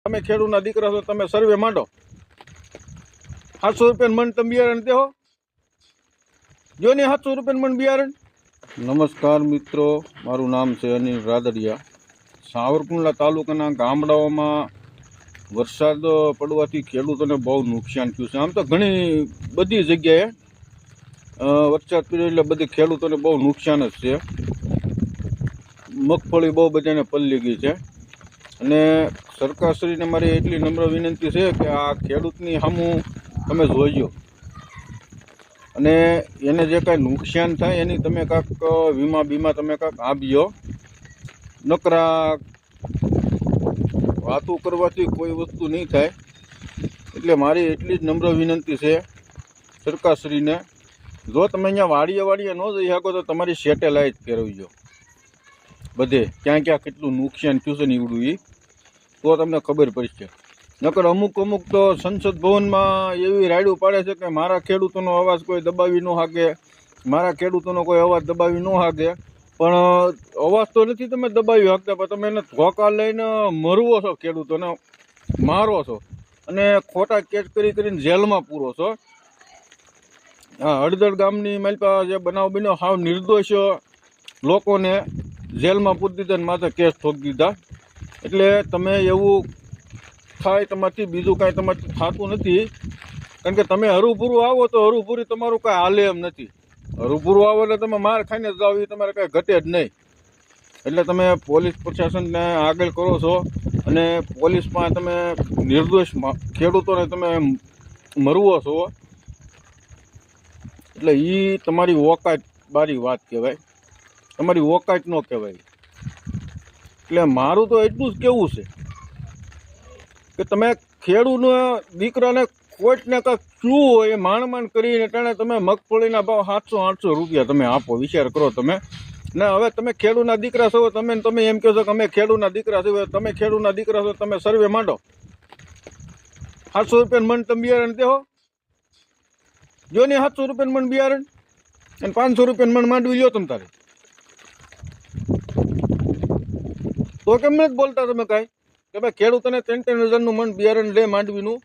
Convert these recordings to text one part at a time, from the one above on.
તમે ખેડૂતના દીકરા છો, તમે સર્વે માંડો. 700 રૂપિયા મણ તમે બિયારણ દેહો. જો ને 700 રૂપિયા મણ બિયારણ. નમસ્કાર મિત્રો, મારું નામ છે અનિલ રાદડિયા. સાવરકુંડલા તાલુકાના ગામડાઓમાં વરસાદ પડવાથી ખેડૂતોને બહુ નુકસાન થયું છે. આમ તો ઘણી બધી જગ્યાએ વરસાદ પડ્યો એટલે બધી ખેડૂતોને બહુ નુકસાન જ છે. મગફળી બહુ બધાને પલળી ગઈ છે. અને સરકારશ્રીને મારી એટલી નમ્ર વિનંતી છે કે આ ખેડૂતની સામું તમે જોઈજો અને એને જે કાંઈ નુકસાન થાય એની તમે કાંઈક વીમા તમે કાંઈક આપજો. નકરા વાતો કરવાથી કોઈ વસ્તુ નહીં થાય. એટલે મારી એટલી જ નમ્ર વિનંતી છે સરકારશ્રીને, જો તમે અહીંયા વાડીએ ન જઈ શકો તો તમારી સેટેલાઇટ ફેરવજો બધે ક્યાં ક્યાં કેટલું નુકસાન થયું છે નીવડું એ તો તમને ખબર પડશે. નકર અમુક તો સંસદ ભવનમાં એવી રાયડું પાડે છે કે મારા ખેડૂતોનો અવાજ કોઈ દબાવી ન શકે, મારા ખેડૂતોનો કોઈ અવાજ દબાવી ન શકે. પણ અવાજ તો નથી તમે દબાવી શકતા, પણ તમે એને ધોકા લઈને મરવો છો, ખેડૂતોને મારો છો અને ખોટા કેસ કરીને જેલમાં પૂરો છો. હા, હળદર ગામની માલપા જે બનાવ બન્યો, હાવ નિર્દોષ લોકોને જેલમાં પૂરી દીધા અને માથે કેસ ઠોકી દીધા. એટલે તમે એવું થાય તમારથી, બીજું કાંઈ તમારથી થતું નથી. કારણ કે તમે હરુભરું આવો તો હરુભરી તમારું કાંઈ હાલે એમ નથી. હરુભરું આવો એટલે તમે માર ખાઈને જાઓ, એ તમારે કાંઈ ઘટે જ નહીં. એટલે તમે પોલીસ પ્રશાસનને આગળ કરો છો અને પોલીસમાં તમે નિર્દોષ ખેડૂતોને તમે મરવો છો. એટલે એ તમારી ઓકાત બારી વાત કહેવાય, તમારી ઓકાત ન કહેવાય. એટલે મારું તો એટલું જ કહેવું છે કે તમે ખેડૂતના દીકરાને કોઈકને કાંઈક શું હોય એ માંડ કરીને ટાણે તમે મગફળીના ભાવ 700-800 રૂપિયા તમે આપો. વિચાર કરો તમે ને. હવે તમે ખેડૂતના દીકરા છો, તમે એમ કહો છો કે અમે ખેડૂતના દીકરા છો. તમે ખેડૂતના દીકરા છો, તમે સર્વે માંડો. 700 રૂપિયા મણ તમે બિયારણ દેહો. જો ને 700 રૂપિયા મણ બિયારણ અને 500 રૂપિયા મણ માંડવી લ્યો તમે તારે. તો કેમ નથી બોલતા તમે કાંઈ કે ભાઈ ખેડૂતોને 3-3 હજારનું મણ બિયારણ લે માંડવીનું,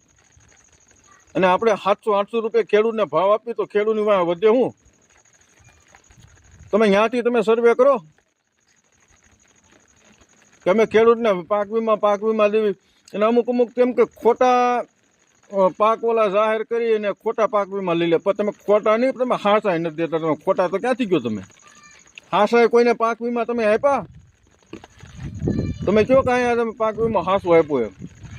અને આપણે 700-800 રૂપિયા ખેડૂતને ભાવ આપીએ તો ખેડૂતની વાહ વધે હું? તમે ત્યાંથી તમે સર્વે કરો કે અમે ખેડૂતને પાક વીમા દેવી. અને અમુક કેમ કે ખોટા પાક ઓલા જાહેર કરી અને ખોટા પાક વીમા લઈ લે. પણ તમે ખોટા નહીં, તમે હાસાય નથી દેતા. તમે ખોટા તો ક્યાંથી ગયો? તમે હાસાય કોઈને પાક વીમા તમે આપ્યા? તમે કહો કે અહીંયા તમે પાક વીમા હાસો આપ્યો એમ.